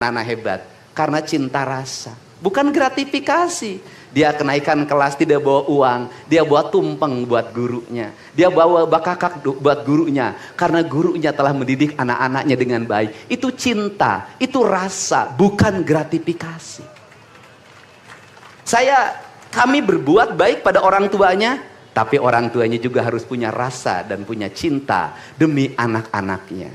Anak hebat karena cinta rasa, bukan gratifikasi. Dia kenaikan kelas tidak bawa uang, dia bawa tumpeng buat gurunya, dia bawa bakakak buat gurunya, karena gurunya telah mendidik anak-anaknya dengan baik. Itu cinta, itu rasa, bukan gratifikasi. Kami berbuat baik pada orang tuanya, tapi orang tuanya juga harus punya rasa dan punya cinta demi anak-anaknya.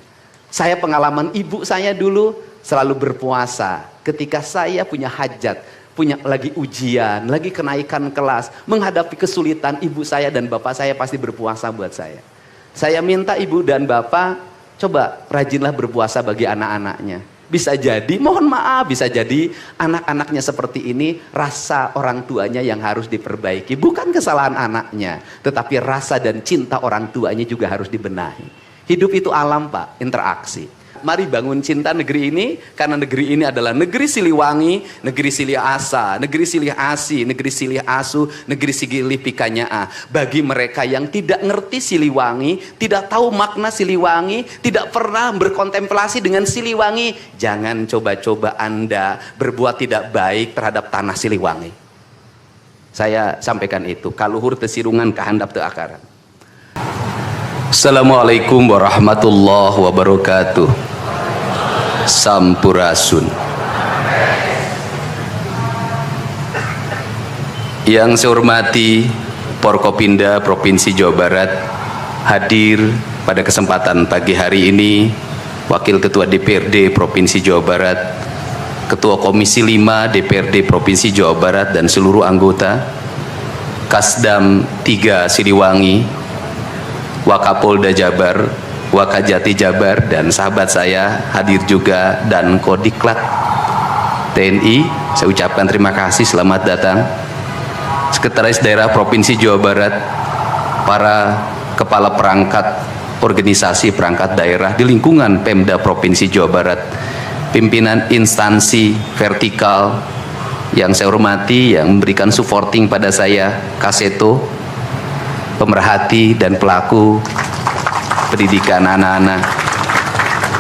Saya pengalaman ibu saya dulu selalu berpuasa ketika saya punya hajat, punya lagi ujian, lagi kenaikan kelas, menghadapi kesulitan, ibu saya dan bapak saya pasti berpuasa buat saya. Saya minta ibu dan bapak, coba rajinlah berpuasa bagi anak-anaknya. Bisa jadi, mohon maaf, bisa jadi anak-anaknya seperti ini, rasa orang tuanya yang harus diperbaiki. Bukan kesalahan anaknya, tetapi rasa dan cinta orang tuanya juga harus dibenahi. Hidup itu alam, Pak, interaksi. Mari bangun cinta negeri ini, karena negeri ini adalah negeri Siliwangi, negeri Silih Asa, negeri Silih Asi, negeri Silih Asu, negeri Sigilih Pikanyaa. Bagi mereka yang tidak ngerti Siliwangi, tidak tahu makna Siliwangi, tidak pernah berkontemplasi dengan Siliwangi, jangan coba-coba Anda berbuat tidak baik terhadap tanah Siliwangi. Saya sampaikan itu, kaluhur tesirungan kahandap teu akaran. Assalamualaikum warahmatullahi wabarakatuh. Sampurasun. Yang saya hormati Forkopimda Provinsi Jawa Barat, hadir pada kesempatan pagi hari ini Wakil Ketua DPRD Provinsi Jawa Barat, Ketua Komisi 5 DPRD Provinsi Jawa Barat dan seluruh anggota, Kasdam 3 Siliwangi, Wakapolda Jabar, Wakajati Jabar, dan sahabat saya hadir juga, dan Kodiklat TNI, saya ucapkan terima kasih, selamat datang. Sekretaris Daerah Provinsi Jawa Barat, para kepala perangkat organisasi perangkat daerah di lingkungan Pemda Provinsi Jawa Barat, pimpinan instansi vertikal yang saya hormati, yang memberikan supporting pada saya, Kaseto, pemerhati dan pelaku pendidikan anak-anak,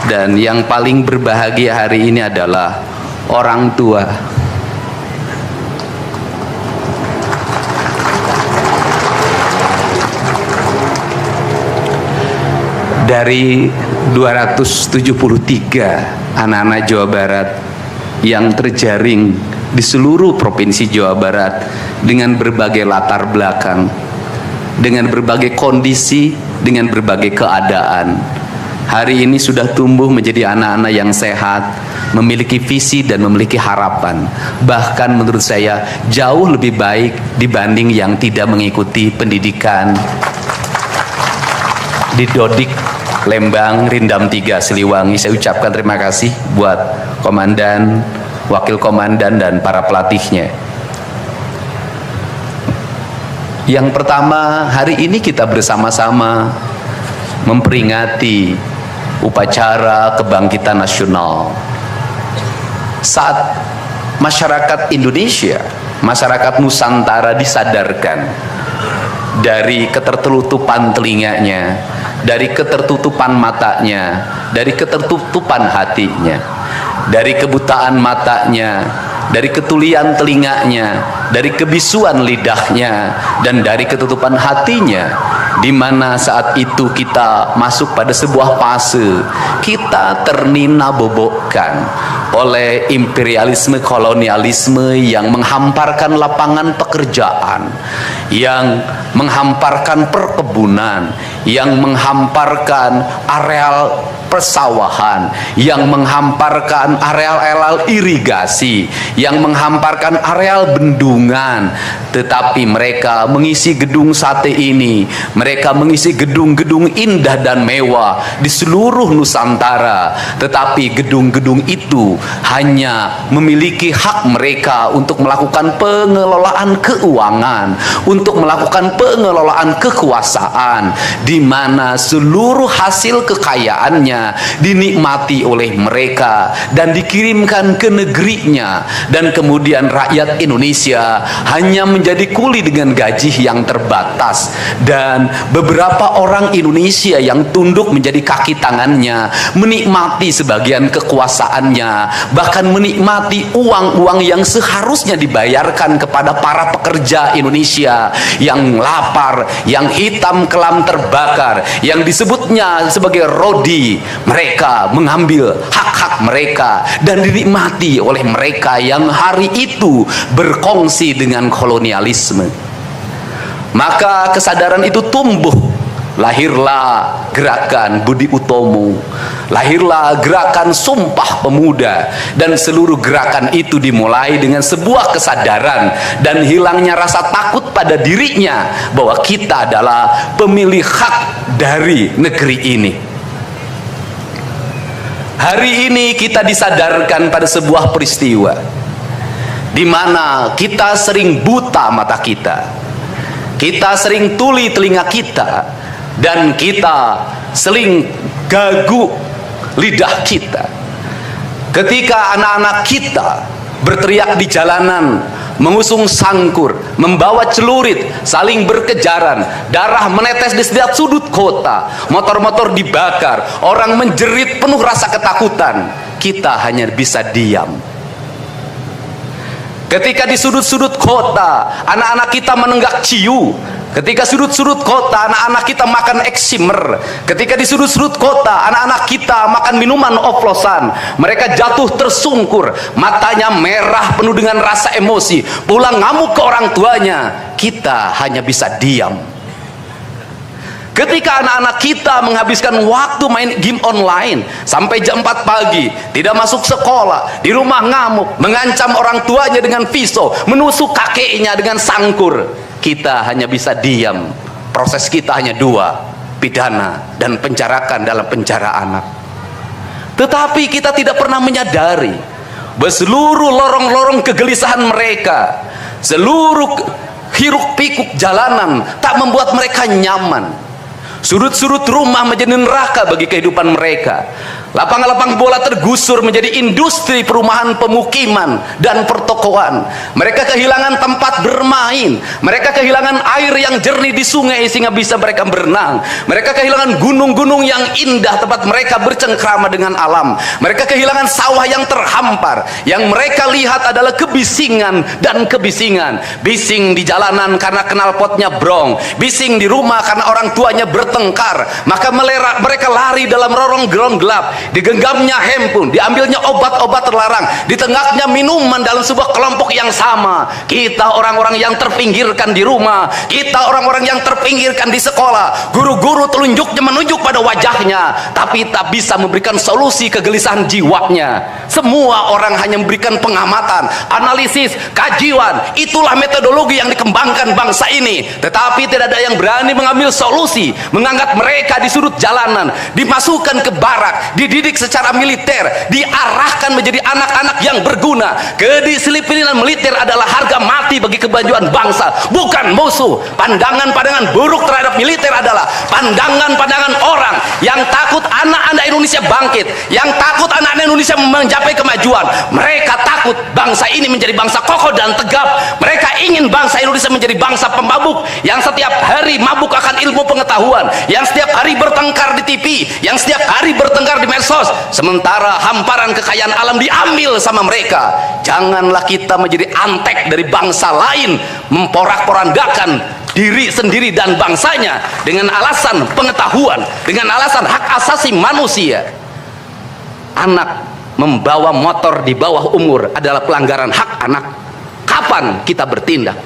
dan yang paling berbahagia hari ini adalah orang tua. Dari 273 anak-anak Jawa Barat yang terjaring di seluruh provinsi Jawa Barat dengan berbagai latar belakang, dengan berbagai kondisi, dengan berbagai keadaan, hari ini sudah tumbuh menjadi anak-anak yang sehat, memiliki visi dan memiliki harapan. Bahkan menurut saya jauh lebih baik dibanding yang tidak mengikuti pendidikan di Dodik, Lembang, Rindam 3 Siliwangi. Saya ucapkan terima kasih buat komandan, wakil komandan, dan para pelatihnya. Yang pertama, hari ini kita bersama-sama memperingati upacara kebangkitan nasional. Saat masyarakat Indonesia, masyarakat Nusantara disadarkan dari ketertutupan telinganya, dari ketertutupan matanya, dari ketertutupan hatinya, dari kebutaan matanya, dari ketulian telinganya, dari kebisuan lidahnya, dan dari ketutupan hatinya, di mana saat itu kita masuk pada sebuah fase kita ternina bobokkan oleh imperialisme kolonialisme yang menghamparkan lapangan pekerjaan, yang menghamparkan perkebunan, yang menghamparkan areal persawahan, yang menghamparkan areal-areal irigasi, yang menghamparkan areal bendungan. Tetapi mereka mengisi gedung sate ini, mereka mengisi gedung-gedung indah dan mewah di seluruh Nusantara, tetapi gedung-gedung itu hanya memiliki hak mereka untuk melakukan pengelolaan keuangan, untuk melakukan pengelolaan kekuasaan, di mana seluruh hasil kekayaannya anak-anaknya dinikmati oleh mereka dan dikirimkan ke negerinya, dan kemudian rakyat Indonesia hanya menjadi kuli dengan gaji yang terbatas, dan beberapa orang Indonesia yang tunduk menjadi kaki tangannya menikmati sebagian kekuasaannya, bahkan menikmati uang-uang yang seharusnya dibayarkan kepada para pekerja Indonesia yang lapar, yang hitam kelam terbakar, yang disebutnya sebagai rodi. Mereka mengambil hak-hak mereka dan dinikmati oleh mereka yang hari itu berkongsi dengan kolonialisme. Maka kesadaran itu tumbuh, lahirlah gerakan Budi Utomo, lahirlah gerakan Sumpah Pemuda, dan seluruh gerakan itu dimulai dengan sebuah kesadaran dan hilangnya rasa takut pada dirinya bahwa kita adalah pemilik hak dari negeri ini. Hari ini kita disadarkan pada sebuah peristiwa di mana kita sering buta mata kita, kita sering tuli telinga kita, dan kita sering gagu lidah kita ketika anak-anak kita berteriak di jalanan, mengusung sangkur, membawa celurit, saling berkejaran, darah menetes di setiap sudut kota, motor-motor dibakar, orang menjerit penuh rasa ketakutan. Kita hanya bisa diam. Ketika di sudut-sudut kota anak-anak kita menenggak ciu, ketika sudut-sudut kota anak-anak kita makan eksimer, ketika di sudut-sudut kota anak-anak kita makan minuman oplosan, mereka jatuh tersungkur, matanya merah penuh dengan rasa emosi, pulang ngamuk ke orang tuanya, kita hanya bisa diam. Ketika anak-anak kita menghabiskan waktu main game online sampai jam 4 pagi, tidak masuk sekolah, di rumah ngamuk, mengancam orang tuanya dengan pisau, menusuk kakeknya dengan sangkur, kita hanya bisa diam. Proses kita hanya dua, pidana dan penjarakan dalam penjara anak. Tetapi kita tidak pernah menyadari bahwa seluruh lorong-lorong kegelisahan mereka, seluruh hiruk pikuk jalanan tak membuat mereka nyaman. Sudut-sudut rumah menjadi neraka bagi kehidupan mereka. Lapang-lapang bola tergusur menjadi industri perumahan, pemukiman, dan pertokoan. Mereka kehilangan tempat bermain. Mereka kehilangan air yang jernih di sungai sehingga bisa mereka berenang. Mereka kehilangan gunung-gunung yang indah tempat mereka bercengkrama dengan alam. Mereka kehilangan sawah yang terhampar. Yang mereka lihat adalah kebisingan dan kebisingan. Bising di jalanan karena knalpotnya brong. Bising di rumah karena orang tuanya bertengkar. Maka mereka lari dalam rorong-gerong gelap. Digenggamnya handphone, diambilnya obat-obat terlarang, ditenggaknya minuman dalam sebuah kelompok yang sama. Kita orang-orang yang terpinggirkan di rumah, kita orang-orang yang terpinggirkan di sekolah, guru-guru telunjuknya menunjuk pada wajahnya, tapi tak bisa memberikan solusi kegelisahan jiwanya. Semua orang hanya memberikan pengamatan, analisis, kajian. Itulah metodologi yang dikembangkan bangsa ini. Tetapi tidak ada yang berani mengambil solusi, mengangkat mereka di sudut jalanan, dimasukkan ke barak, dididik secara militer, diarahkan menjadi anak-anak yang berguna. Kedisiplinan militer adalah harga mati bagi kemajuan bangsa, bukan musuh. Pandangan-pandangan buruk terhadap militer adalah pandangan-pandangan orang yang takut anak-anak Indonesia bangkit, yang takut anak-anak Indonesia mencapai kemajuan. Mereka takut bangsa ini menjadi bangsa kokoh dan tegap. Mereka ingin bangsa Indonesia menjadi bangsa pemabuk yang setiap hari mabuk akan ilmu pengetahuan, yang setiap hari bertengkar di TV, yang setiap hari bertengkar di medsos, sementara hamparan kekayaan alam diambil sama mereka. Janganlah kita menjadi antek dari bangsa lain, memporak-porandakan diri sendiri dan bangsanya dengan alasan pengetahuan, dengan alasan hak asasi manusia. Anak membawa motor di bawah umur adalah pelanggaran hak anak. Kapan kita bertindak?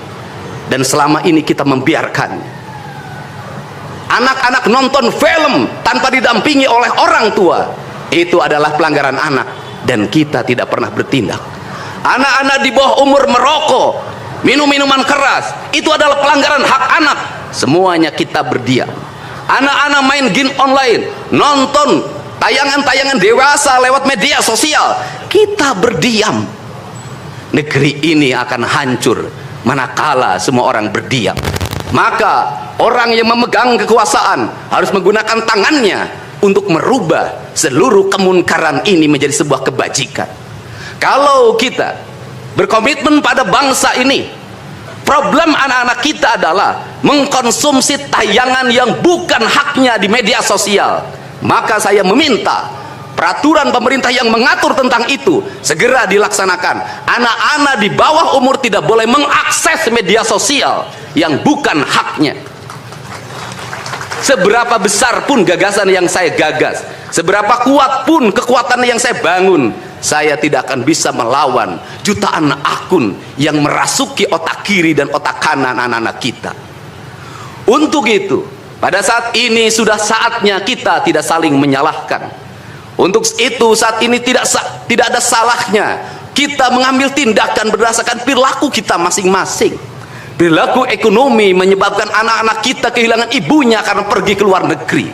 Dan selama ini kita membiarkan anak-anak nonton film tanpa didampingi oleh orang tua. Itu adalah pelanggaran anak, dan kita tidak pernah bertindak. Anak-anak di bawah umur merokok, minum minuman keras, itu adalah pelanggaran hak anak. Semuanya kita berdiam. Anak-anak main game online, nonton tayangan-tayangan dewasa lewat media sosial, kita berdiam. Negeri ini akan hancur manakala semua orang berdiam. Maka orang yang memegang kekuasaan harus menggunakan tangannya untuk merubah seluruh kemunkaran ini menjadi sebuah kebajikan. Kalau kita berkomitmen pada bangsa ini, problem anak-anak kita adalah mengkonsumsi tayangan yang bukan haknya di media sosial. Maka saya meminta peraturan pemerintah yang mengatur tentang itu segera dilaksanakan. Anak-anak di bawah umur tidak boleh mengakses media sosial yang bukan haknya. Seberapa besar pun gagasan yang saya gagas, seberapa kuat pun kekuatan yang saya bangun, saya tidak akan bisa melawan jutaan akun yang merasuki otak kiri dan otak kanan anak-anak kita. Untuk itu, pada saat ini sudah saatnya kita tidak saling menyalahkan. Untuk itu saat ini tidak ada salahnya kita mengambil tindakan berdasarkan perilaku kita masing-masing. Perilaku ekonomi menyebabkan anak-anak kita kehilangan ibunya karena pergi ke luar negeri.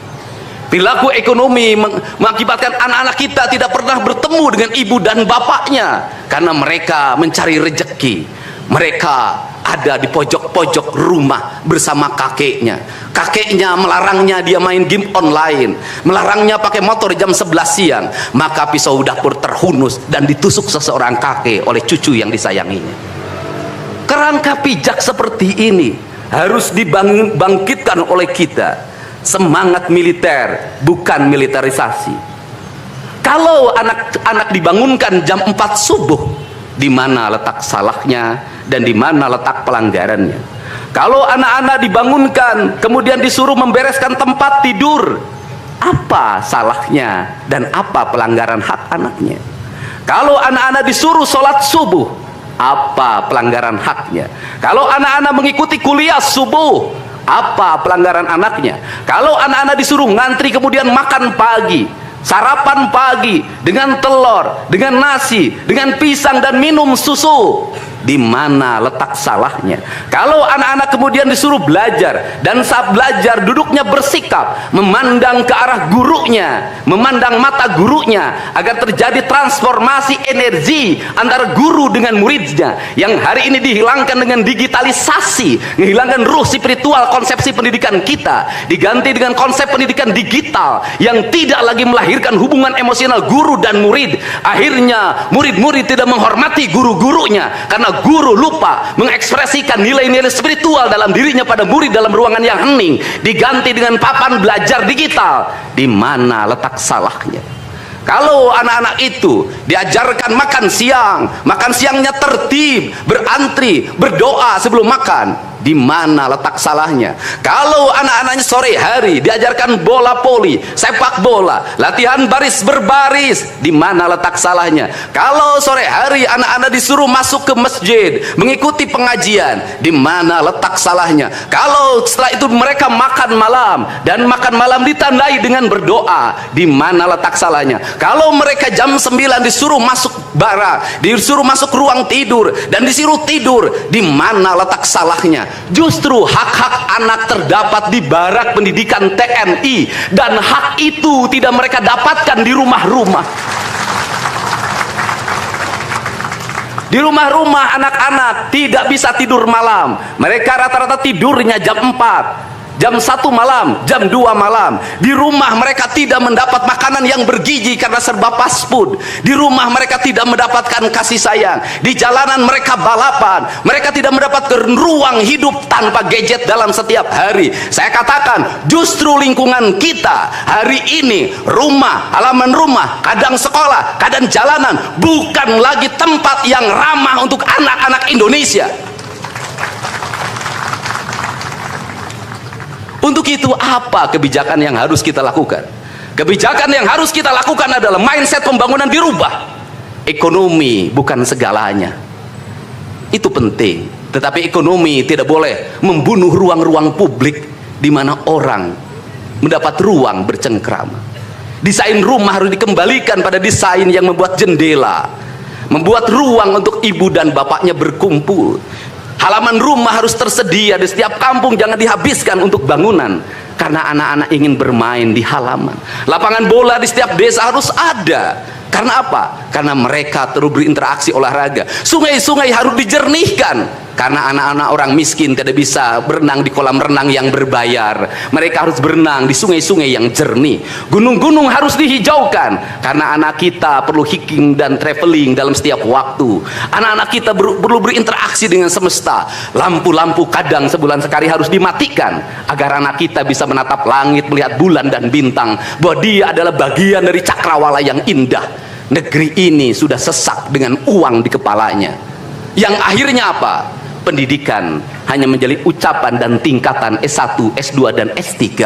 Perilaku ekonomi mengakibatkan anak-anak kita tidak pernah bertemu dengan ibu dan bapaknya karena mereka mencari rezeki. Mereka ada di pojok-pojok rumah bersama kakeknya. Kakeknya melarangnya dia main game online, melarangnya pakai motor jam 11 siang. Maka pisau dapur terhunus dan ditusuk seseorang kakek oleh cucu yang disayanginya. Kerangka pijak seperti ini harus dibangkitkan oleh kita. Semangat militer, bukan militerisasi. Kalau anak-anak dibangunkan jam 4 subuh, di mana letak salahnya dan di mana letak pelanggarannya? Kalau anak-anak dibangunkan kemudian disuruh membereskan tempat tidur, apa salahnya dan apa pelanggaran hak anaknya? Kalau anak-anak disuruh sholat subuh, apa pelanggaran haknya? Kalau anak-anak mengikuti kuliah subuh, apa pelanggaran anaknya? Kalau anak-anak disuruh ngantri kemudian makan pagi, sarapan pagi dengan telur, dengan nasi, dengan pisang dan minum susu, di mana letak salahnya? Kalau anak-anak kemudian disuruh belajar dan saat belajar duduknya bersikap memandang ke arah gurunya, memandang mata gurunya agar terjadi transformasi energi antara guru dengan muridnya yang hari ini dihilangkan dengan digitalisasi, menghilangkan ruh spiritual konsepsi pendidikan kita, diganti dengan konsep pendidikan digital yang tidak lagi melahirkan hubungan emosional guru dan murid. Akhirnya murid-murid tidak menghormati guru-gurunya karena guru lupa mengekspresikan nilai-nilai spiritual dalam dirinya pada murid dalam ruangan yang hening, diganti dengan papan belajar digital. Di mana letak salahnya? Kalau anak-anak itu diajarkan makan siangnya tertib, berantri, berdoa sebelum makan, di mana letak salahnya? Kalau anak-anaknya sore hari diajarkan bola voli, sepak bola, latihan baris berbaris, di mana letak salahnya? Kalau sore hari anak-anak disuruh masuk ke masjid, mengikuti pengajian, di mana letak salahnya? Kalau setelah itu mereka makan malam dan makan malam ditandai dengan berdoa, di mana letak salahnya? Kalau mereka jam 9 disuruh masuk bara, disuruh masuk ruang tidur dan disuruh tidur, di mana letak salahnya? Justru hak-hak anak terdapat di barak pendidikan TNI dan hak itu tidak mereka dapatkan di rumah-rumah. Di rumah-rumah anak-anak tidak bisa tidur malam. Mereka rata-rata tidurnya jam 4, jam 1 malam, jam 2 malam. Di rumah mereka tidak mendapat makanan yang bergizi karena serba fast food. Di rumah mereka tidak mendapatkan kasih sayang. Di jalanan mereka balapan. Mereka tidak mendapatkan ruang hidup tanpa gadget dalam setiap hari. Saya katakan justru lingkungan kita hari ini, rumah, halaman rumah, kadang sekolah, kadang jalanan, bukan lagi tempat yang ramah untuk anak-anak Indonesia. Untuk itu apa kebijakan yang harus kita lakukan? Kebijakan yang harus kita lakukan adalah mindset pembangunan dirubah. Ekonomi bukan segalanya. Itu penting. Tetapi ekonomi tidak boleh membunuh ruang-ruang publik di mana orang mendapat ruang bercengkrama. Desain rumah harus dikembalikan pada desain yang membuat jendela, membuat ruang untuk ibu dan bapaknya berkumpul. Halaman rumah harus tersedia di setiap kampung, jangan dihabiskan untuk bangunan karena anak-anak ingin bermain di halaman. Lapangan bola di setiap desa harus ada. Karena apa? Karena mereka terus berinteraksi olahraga. Sungai-sungai harus dijernihkan Karena anak-anak orang miskin tidak bisa berenang di kolam renang yang berbayar. Mereka harus berenang di sungai-sungai yang jernih. Gunung-gunung harus dihijaukan karena anak kita perlu hiking dan traveling dalam setiap waktu. Anak-anak kita perlu berinteraksi dengan semesta. Lampu-lampu kadang sebulan sekali harus dimatikan agar anak kita bisa menatap langit, melihat bulan dan bintang, bahwa dia adalah bagian dari cakrawala yang indah. Negeri ini sudah sesak dengan uang di kepalanya. Yang akhirnya apa? Pendidikan hanya menjadi ucapan dan tingkatan S1, S2 dan S3.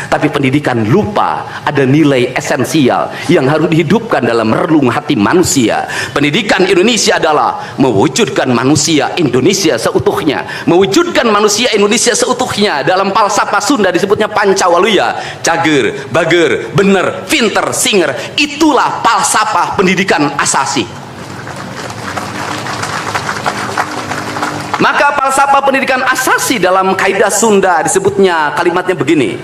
Tapi pendidikan lupa ada nilai esensial yang harus dihidupkan dalam relung hati manusia. Pendidikan Indonesia adalah mewujudkan manusia Indonesia seutuhnya. Mewujudkan manusia Indonesia seutuhnya. Dalam falsafah Sunda disebutnya Pancawaluya. Cager, bager, bener, pinter, singer. Itulah falsafah pendidikan asasi. Maka falsafah pendidikan asasi dalam kaidah Sunda disebutnya, kalimatnya begini: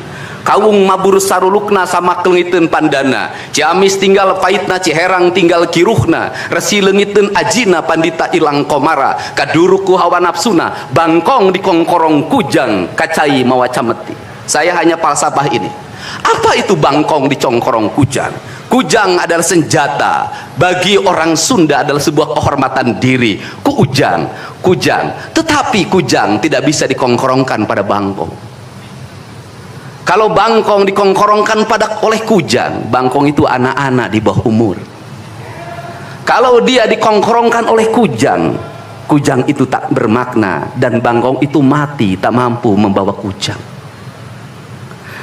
Kawung mabur sarulukna sama kelengiten pandana, Ciamis tinggal paitna, Ciherang tinggal kiruhna, resi lengiten ajina pandita ilang komara, kaduruku hawa nafsuna, bangkong di kongkorong kujang, kacai mawacameti. Saya hanya falsafah ini. Apa itu bangkong di congkorong kujang? Kujang adalah senjata. Bagi orang Sunda adalah sebuah kehormatan diri. Kujang, tetapi kujang tidak bisa dikongkorongkan pada bangkong. Kalau bangkong dikongkorongkan oleh kujang, bangkong itu anak-anak di bawah umur. Kalau dia dikongkorongkan oleh kujang, kujang itu tak bermakna dan bangkong itu mati, tak mampu membawa kujang.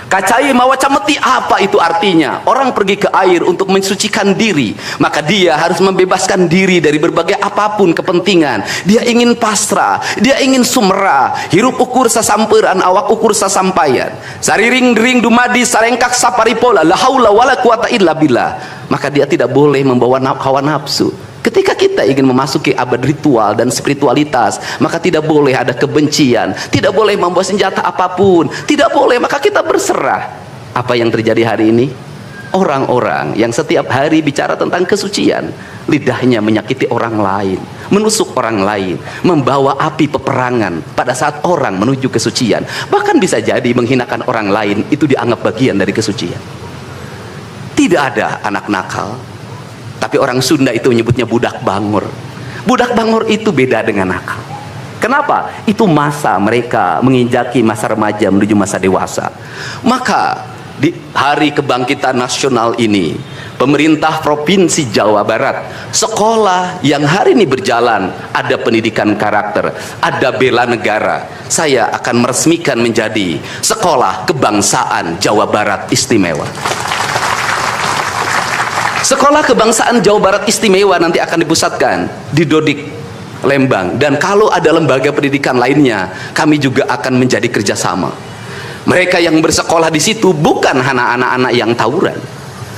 Kacai mawacameti, apa itu artinya? Orang pergi ke air untuk mensucikan diri, maka dia harus membebaskan diri dari berbagai apapun kepentingan. Dia ingin pasrah, dia ingin sumera, hirup ukur sasamperan, awak ukur sasampayan, sariring dering dumadi sarengkak saparipola, la haula wala quwata illa billah. Maka dia tidak boleh membawa hawa nafsu. Ketika kita ingin memasuki abad ritual dan spiritualitas, maka tidak boleh ada kebencian, tidak boleh membawa senjata apapun, tidak boleh, maka kita berserah. Apa yang terjadi hari ini? Orang-orang yang setiap hari bicara tentang kesucian, lidahnya menyakiti orang lain, menusuk orang lain, membawa api peperangan pada saat orang menuju kesucian, bahkan bisa jadi menghinakan orang lain, itu dianggap bagian dari kesucian. Tidak ada anak nakal, tapi orang Sunda itu menyebutnya budak bangor. Budak bangor itu beda dengan nakal. Kenapa? Itu masa mereka menginjaki masa remaja menuju masa dewasa. Maka di hari kebangkitan nasional ini, pemerintah Provinsi Jawa Barat, sekolah yang hari ini berjalan, ada pendidikan karakter, ada bela negara, saya akan meresmikan menjadi Sekolah Kebangsaan Jawa Barat Istimewa. Sekolah Kebangsaan Jawa Barat Istimewa nanti akan dipusatkan di Dodik, Lembang, dan kalau ada lembaga pendidikan lainnya, kami juga akan menjadi kerjasama. Mereka yang bersekolah di situ bukan anak-anak yang tawuran,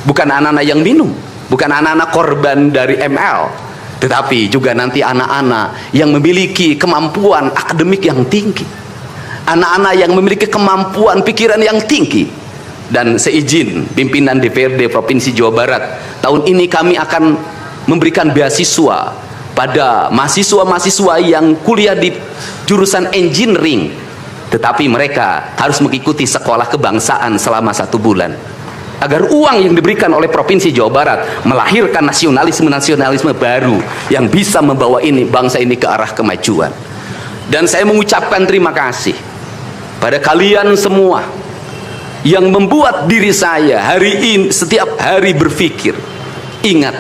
bukan anak-anak yang minum, bukan anak-anak korban dari ML, tetapi juga nanti anak-anak yang memiliki kemampuan akademik yang tinggi, anak-anak yang memiliki kemampuan pikiran yang tinggi. Dan seizin pimpinan DPRD Provinsi Jawa Barat, tahun ini kami akan memberikan beasiswa pada mahasiswa-mahasiswa yang kuliah di jurusan engineering, tetapi mereka harus mengikuti sekolah kebangsaan selama 1 bulan, agar uang yang diberikan oleh Provinsi Jawa Barat melahirkan nasionalisme-nasionalisme baru yang bisa membawa bangsa ini ke arah kemajuan. Dan saya mengucapkan terima kasih pada kalian semua yang membuat diri saya hari ini setiap hari berpikir. Ingat,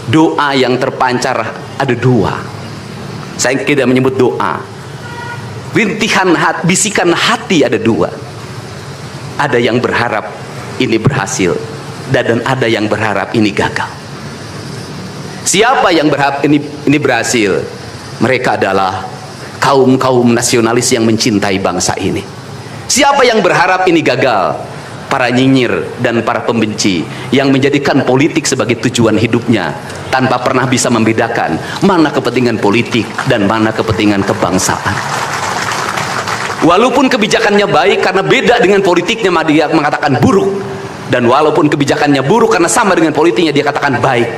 doa yang terpancar ada 2. Saya tidak menyebut doa, rintihan hati, bisikan hati ada 2. Ada yang berharap ini berhasil, dan ada yang berharap ini gagal. Siapa yang berharap ini berhasil? Mereka adalah kaum-kaum nasionalis yang mencintai bangsa ini. Siapa yang berharap ini gagal? Para nyinyir dan para pembenci yang menjadikan politik sebagai tujuan hidupnya, tanpa pernah bisa membedakan mana kepentingan politik dan mana kepentingan kebangsaan. Walaupun kebijakannya baik, karena beda dengan politiknya dia mengatakan buruk, dan walaupun kebijakannya buruk karena sama dengan politiknya dia katakan baik.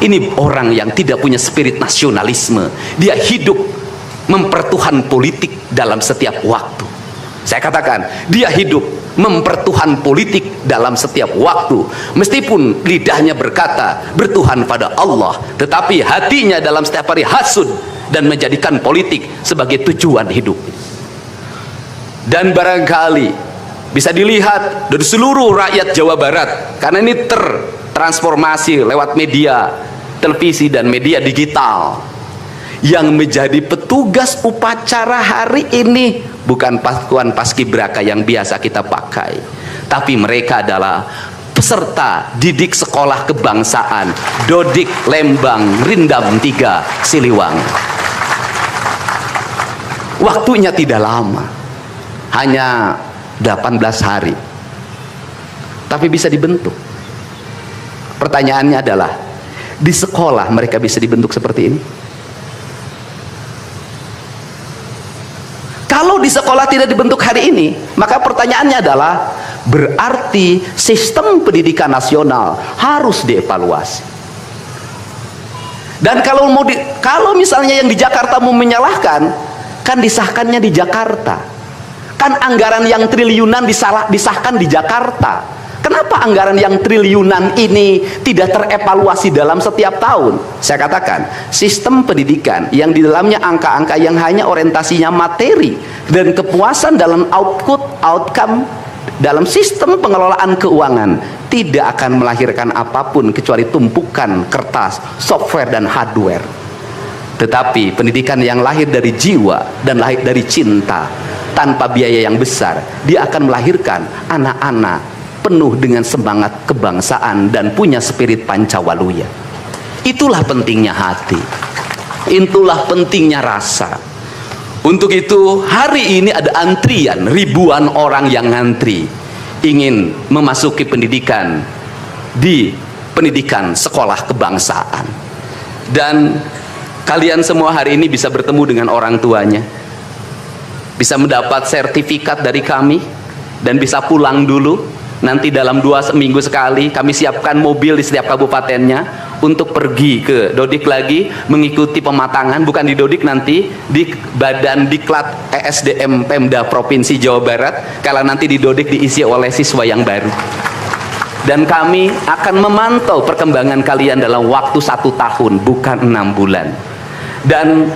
Ini orang yang tidak punya spirit nasionalisme. Dia hidup mempertuhan politik dalam setiap waktu. Saya katakan, dia hidup mempertuhan politik dalam setiap waktu. Meskipun lidahnya berkata bertuhan pada Allah, tetapi hatinya dalam setiap hari hasud dan menjadikan politik sebagai tujuan hidup. Dan barangkali bisa dilihat dari seluruh rakyat Jawa Barat, karena ini tertransformasi lewat media televisi dan media digital. Yang menjadi petugas upacara hari ini bukan pasukan paskibraka yang biasa kita pakai, tapi mereka adalah peserta didik sekolah kebangsaan Dodik Lembang Rindam 3 Siliwangi. Waktunya tidak lama, hanya 18 hari, tapi bisa dibentuk. Pertanyaannya adalah, di sekolah mereka bisa dibentuk seperti ini? Kalau di sekolah tidak dibentuk hari ini, maka pertanyaannya adalah, berarti sistem pendidikan nasional harus dievaluasi. Dan kalau misalnya yang di Jakarta mau menyalahkan, kan disahkannya di Jakarta. Kan anggaran yang triliunan disahkan di Jakarta. Kenapa anggaran yang triliunan ini tidak terevaluasi dalam setiap tahun? Saya katakan, sistem pendidikan yang di dalamnya angka-angka yang hanya orientasinya materi dan kepuasan dalam outcome dalam sistem pengelolaan keuangan tidak akan melahirkan apapun kecuali tumpukan kertas, software dan hardware. Tetapi pendidikan yang lahir dari jiwa dan lahir dari cinta tanpa biaya yang besar, dia akan melahirkan anak-anak penuh dengan semangat kebangsaan dan punya spirit Pancawaluya. Itulah pentingnya hati, itulah pentingnya rasa. Untuk itu hari ini ada antrian, ribuan orang yang ngantri ingin memasuki pendidikan di pendidikan sekolah kebangsaan. Dan kalian semua hari ini bisa bertemu dengan orang tuanya, bisa mendapat sertifikat dari kami, dan bisa pulang dulu. Nanti dalam 2 minggu sekali kami siapkan mobil di setiap kabupatennya untuk pergi ke Dodik lagi, mengikuti pematangan, bukan di Dodik, nanti di Badan Diklat ESDM Pemda Provinsi Jawa Barat, kalau nanti di Dodik diisi oleh siswa yang baru. Dan kami akan memantau perkembangan kalian dalam waktu 1 tahun, bukan 6 bulan. Dan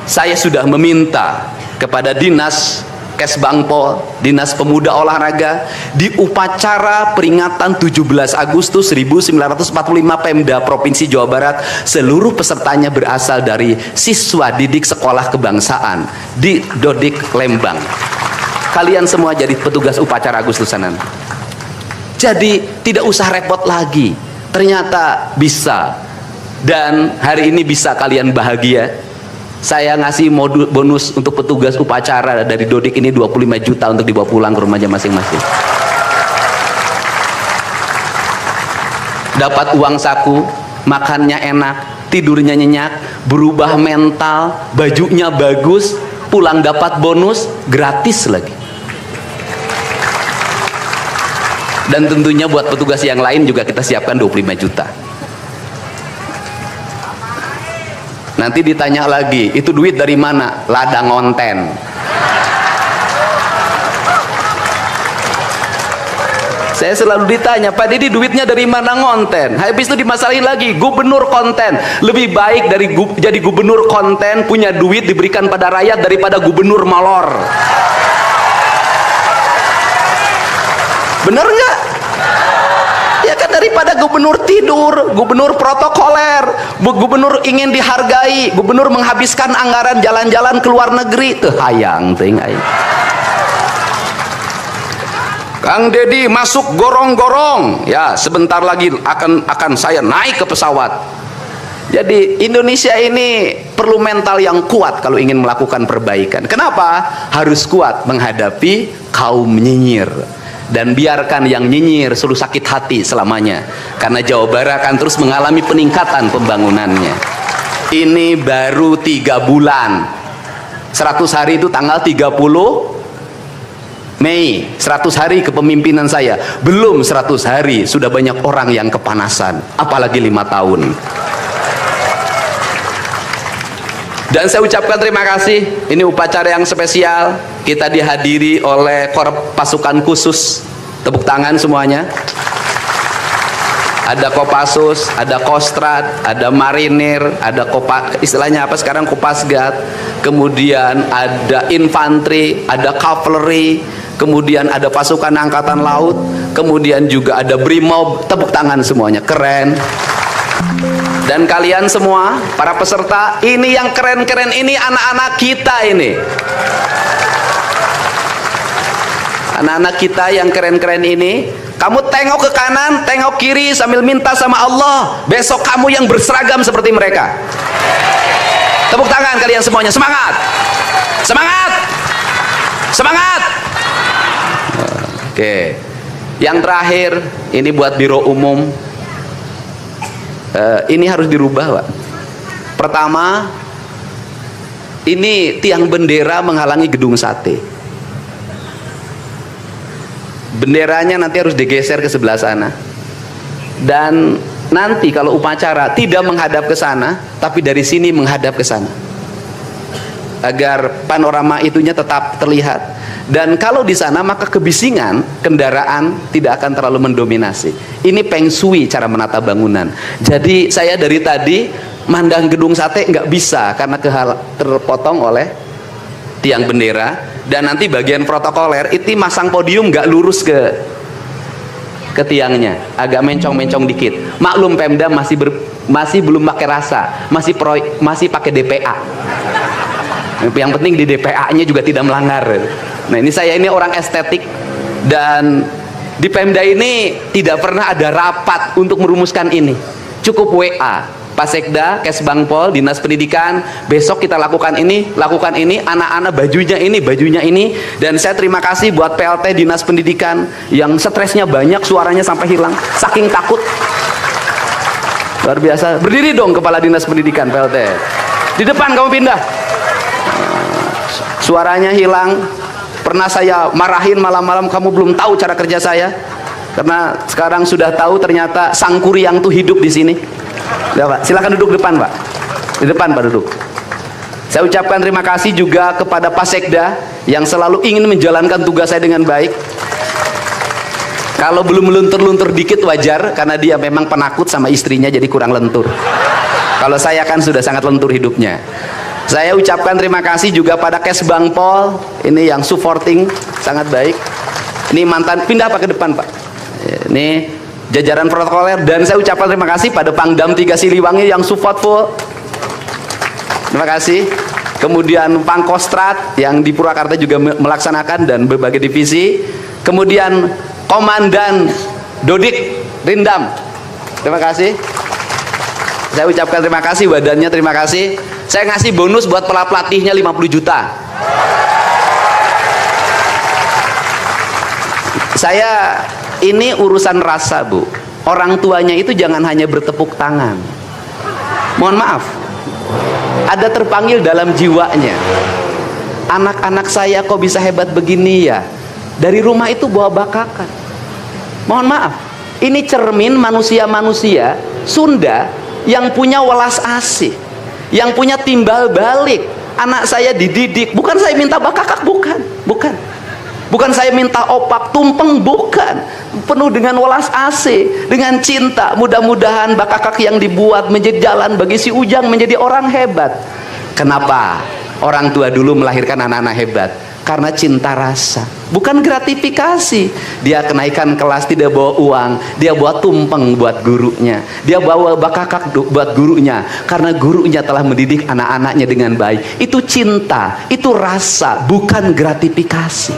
saya sudah meminta kepada Dinas Kesbangpol, Dinas Pemuda Olahraga, di upacara peringatan 17 Agustus 1945 Pemda Provinsi Jawa Barat, seluruh pesertanya berasal dari siswa didik sekolah kebangsaan di Dodik Lembang. Kalian semua jadi petugas upacara Agustusanan. Jadi tidak usah repot lagi, ternyata bisa. Dan hari ini bisa kalian bahagia. Saya ngasih bonus untuk petugas upacara dari Dodik ini 25 juta untuk dibawa pulang ke rumahnya masing-masing. Dapat uang saku, makannya enak, tidurnya nyenyak, berubah mental, bajunya bagus, pulang dapat bonus, gratis lagi. Dan tentunya buat petugas yang lain juga kita siapkan 25 juta. Nanti ditanya lagi, itu duit dari mana? Ladang ngonten. Saya selalu ditanya, Pak Didi duitnya dari mana ngonten? Habis itu dimasalahin lagi, gubernur konten. Lebih baik dari jadi gubernur konten, punya duit diberikan pada rakyat daripada gubernur molor. Bener nggak? Ya kan, daripada gubernur tidur, gubernur protokoler, gubernur ingin dihargai, gubernur menghabiskan anggaran jalan-jalan ke luar negeri, tuh hayang ting aing. Kang Dedi masuk gorong-gorong, ya sebentar lagi akan saya naik ke pesawat. Jadi Indonesia ini perlu mental yang kuat kalau ingin melakukan perbaikan. Kenapa? Harus kuat menghadapi kaum nyinyir. Dan biarkan yang nyinyir selalu sakit hati selamanya, karena Jawa Barat akan terus mengalami peningkatan pembangunannya. Ini baru 3 bulan, 100 hari itu tanggal 30 Mei, 100 hari kepemimpinan saya. Belum 100 hari sudah banyak orang yang kepanasan, apalagi 5 tahun. Dan saya ucapkan terima kasih, ini upacara yang spesial, kita dihadiri oleh Korps Pasukan Khusus. Tepuk tangan semuanya. Ada Kopassus, ada Kostrad, ada Marinir, ada istilahnya apa sekarang, Kopasgat, kemudian ada infanteri, ada cavalry, kemudian ada pasukan angkatan laut, kemudian juga ada Brimob. Tepuk tangan semuanya, keren. Dan kalian semua para peserta, ini yang keren-keren ini anak-anak kita ini. Anak-anak kita yang keren-keren ini, kamu tengok ke kanan, tengok kiri sambil minta sama Allah, besok kamu yang berseragam seperti mereka. Tepuk tangan kalian semuanya, semangat. Semangat. Semangat. Oke. Yang terakhir, ini buat biro umum. Ini harus dirubah, Pak. Pertama, ini tiang bendera menghalangi gedung sate. Benderanya nanti harus digeser ke sebelah sana. Dan nanti kalau upacara tidak menghadap ke sana, tapi dari sini menghadap ke sana, agar panorama itunya tetap terlihat. Dan kalau di sana maka kebisingan kendaraan tidak akan terlalu mendominasi. Ini Feng Shui cara menata bangunan. Jadi saya dari tadi mandang gedung sate nggak bisa karena terpotong oleh tiang bendera. Dan nanti bagian protokoler itu masang podium nggak lurus ke tiangnya, agak mencong-mencong dikit. Maklum Pemda masih belum pakai rasa, masih pakai DPA. Yang penting di DPA-nya juga tidak melanggar. Nah, ini saya ini orang estetik, dan di Pemda ini tidak pernah ada rapat untuk merumuskan ini. Cukup WA, Pak Sekda, Kesbangpol, Dinas Pendidikan, besok kita lakukan ini, anak-anak bajunya ini. Dan saya terima kasih buat PLT Dinas Pendidikan yang stresnya banyak, suaranya sampai hilang, saking takut. Luar biasa. Berdiri dong Kepala Dinas Pendidikan PLT. Di depan kamu pindah. Suaranya hilang. Pernah saya marahin malam-malam, kamu belum tahu cara kerja saya. Karena sekarang sudah tahu ternyata Sang Kuryang tuh hidup di sini. Ya, Pak, silakan duduk depan, Pak. Di depan, Pak, duduk. Saya ucapkan terima kasih juga kepada Pak Sekda yang selalu ingin menjalankan tugas saya dengan baik. Kalau belum luntur-luntur dikit wajar, karena dia memang penakut sama istrinya jadi kurang lentur. Kalau saya kan sudah sangat lentur hidupnya. Saya ucapkan terima kasih juga pada Kesbangpol, ini yang supporting sangat baik. Ini mantan, pindah Pak ke depan, Pak. Ini jajaran protokoler. Dan saya ucapkan terima kasih pada Pangdam 3 Siliwangi yang support full. Terima kasih. Kemudian Pangkostrat yang di Purwakarta juga melaksanakan, dan berbagai divisi. Kemudian Komandan Dodik Rindam, terima kasih. Saya ucapkan terima kasih, badannya terima kasih. Saya ngasih bonus buat pelatihnya 50 juta. Saya ini urusan rasa, Bu. Orang tuanya itu jangan hanya bertepuk tangan. Mohon maaf, ada terpanggil dalam jiwanya. Anak-anak saya kok bisa hebat begini ya? Dari rumah itu bawa bakakan. Mohon maaf, ini cermin manusia-manusia Sunda yang punya welas asih, yang punya timbal balik. Anak saya dididik, bukan saya minta bakakak, bukan saya minta opak tumpeng, bukan. Penuh dengan welas asih, dengan cinta. Mudah-mudahan bakakak yang dibuat menjadi jalan bagi si Ujang menjadi orang hebat. Kenapa orang tua dulu melahirkan anak-anak hebat? Karena cinta rasa, bukan gratifikasi. Dia kenaikan kelas tidak bawa uang, dia bawa tumpeng buat gurunya, dia bawa bakakak buat gurunya, karena gurunya telah mendidik anak-anaknya dengan baik. Itu cinta, itu rasa, bukan gratifikasi.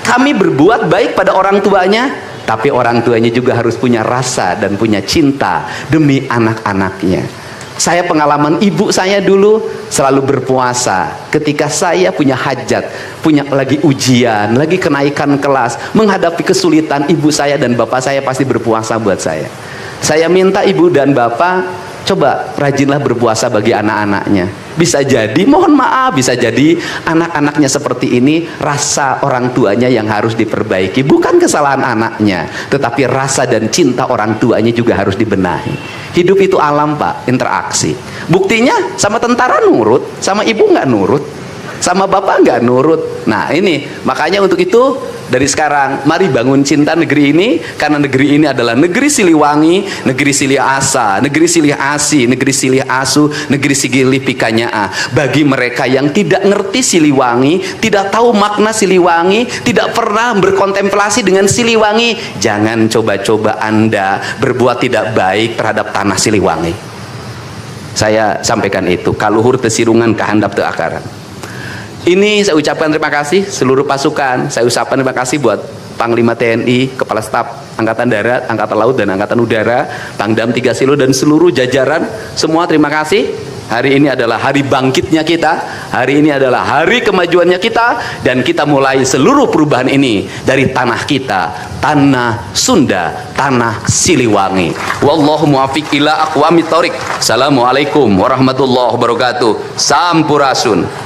Kami berbuat baik pada orang tuanya, tapi orang tuanya juga harus punya rasa dan punya cinta demi anak-anaknya. Saya pengalaman ibu saya dulu selalu berpuasa ketika saya punya hajat, punya lagi ujian, lagi kenaikan kelas, menghadapi kesulitan. Ibu saya dan bapak saya pasti berpuasa buat saya. Saya minta ibu dan bapak, coba rajinlah berpuasa bagi anak-anaknya. Bisa jadi, mohon maaf, bisa jadi anak-anaknya seperti ini, rasa orang tuanya yang harus diperbaiki. Bukan kesalahan anaknya, tetapi rasa dan cinta orang tuanya juga harus dibenahi. Hidup itu alam Pak, interaksi. Buktinya sama tentara nurut, sama ibu nggak nurut, sama bapak nggak nurut. Nah ini, makanya untuk itu dari sekarang mari bangun cinta negeri ini, karena negeri ini adalah negeri Siliwangi, negeri Silih Asa, negeri Silih Asi, negeri Silih Asu, negeri Silih Pikanyaa. Bagi mereka yang tidak ngerti Siliwangi, tidak tahu makna Siliwangi, tidak pernah berkontemplasi dengan Siliwangi, jangan coba-coba Anda berbuat tidak baik terhadap tanah Siliwangi. Saya sampaikan itu, kaluhur tesirungan kahandap teu akaran. Ini saya ucapkan terima kasih seluruh pasukan. Saya ucapkan terima kasih buat Panglima TNI, Kepala Staf Angkatan Darat, Angkatan Laut, dan Angkatan Udara, Pangdam 3 Silo, dan seluruh jajaran. Semua terima kasih. Hari ini adalah hari bangkitnya kita. Hari ini adalah hari kemajuannya kita. Dan kita mulai seluruh perubahan ini dari tanah kita, tanah Sunda, tanah Siliwangi. Wallahu muwaffiq ila aqwamit thoriq. Assalamualaikum warahmatullahi wabarakatuh. Sampurasun.